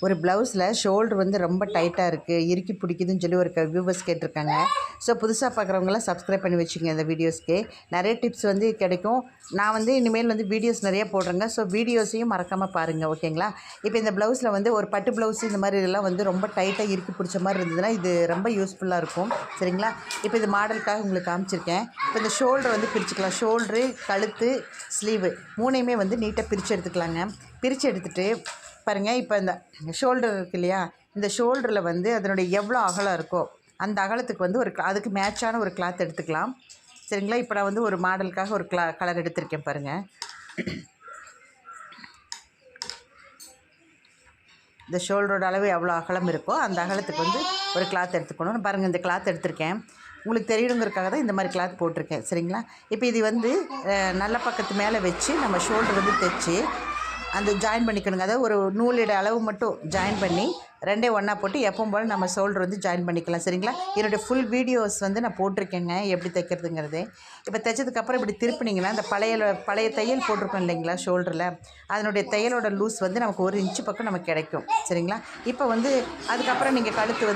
ஒரு ப்ளவுஸில் ஷோல்டர் வந்து ரொம்ப டைட்டாக இருக்குது, இறுக்கி பிடிக்குதுன்னு சொல்லி ஒரு வியூவர்ஸ் கேட்டிருக்காங்க. ஸோ புதுசாக பார்க்குறவங்களாம் சப்ஸ்கிரைப் பண்ணி வச்சுங்க. இந்த வீடியோஸ்க்கு நிறைய டிப்ஸ் வந்து கிடைக்கும். நான் வந்து இனிமேல் வந்து வீடியோஸ் நிறைய போடுறேங்க. ஸோ வீடியோஸையும் மறக்காமல் பாருங்கள், ஓகேங்களா? இப்போ இந்த ப்ளவுஸில் வந்து ஒரு பட்டு ப்ளவுஸ் இந்த மாதிரி இதெல்லாம் வந்து ரொம்ப டைட்டாக இறுக்கி பிடிச்ச மாதிரி இருந்ததுன்னா இது ரொம்ப யூஸ்ஃபுல்லாக இருக்கும். சரிங்களா? இப்போ இது மாடலுக்காக உங்களுக்கு காமிச்சிருக்கேன். இப்போ இந்த ஷோல்டர் வந்து பிரிச்சுக்கலாம். ஷோல்ட்ரு, கழுத்து, ஸ்லீவு மூணையுமே வந்து நீட்டாக பிரித்து எடுத்துக்கலாங்க. பிரித்து எடுத்துகிட்டு பாருங்கள், இப்போ இந்த ஷோல்டர் இருக்குது இல்லையா, இந்த ஷோல்டரில் வந்து அதனுடைய எவ்வளோ அகலம் இருக்கோ அந்த அகலத்துக்கு வந்து அதுக்கு மேட்சான ஒரு கிளாத் எடுத்துக்கலாம். சரிங்களா? இப்போ நான் வந்து ஒரு மாடலுக்காக ஒரு கலர் எடுத்திருக்கேன் பாருங்கள். இந்த ஷோல்டரோட அளவு எவ்வளோ அகலம் இருக்கோ அந்த அகலத்துக்கு வந்து ஒரு கிளாத் எடுத்துக்கணும். பாருங்கள், இந்த கிளாத் எடுத்திருக்கேன். உங்களுக்கு தெரியணுங்கிறதுக்காக தான் இந்த மாதிரி கிளாத் போட்டிருக்கேன். சரிங்களா? இப்போ இது வந்து நல்ல பக்கத்து மேலே வச்சு நம்ம ஷோல்டர் வந்து தைச்சி அந்த ஜாயின் பண்ணிக்கணுங்க. அதாவது ஒரு நூலோட அளவு மட்டும் ஜாயின் பண்ணி ரெண்டே ஒன்றா போட்டு எப்பவும் போல் நம்ம ஷோல்டர் வந்து ஜாயின் பண்ணிக்கலாம். சரிங்களா? என்னுடைய ஃபுல் வீடியோஸ் வந்து நான் போட்டிருக்கேங்க எப்படி தைக்கிறதுங்கிறது. இப்போ தைச்சதுக்கப்புறம் இப்படி திருப்பினீங்கன்னா இந்த பழைய தையல் போட்டிருக்கோம் இல்லைங்களா ஷோல்டரில், அதனுடைய தையலோட லூஸ் வந்து நமக்கு 1 இன்ச்சு பக்கம் நமக்கு கிடைக்கும். சரிங்களா? இப்போ வந்து அதுக்கப்புறம் நீங்கள் கழுத்து வந்து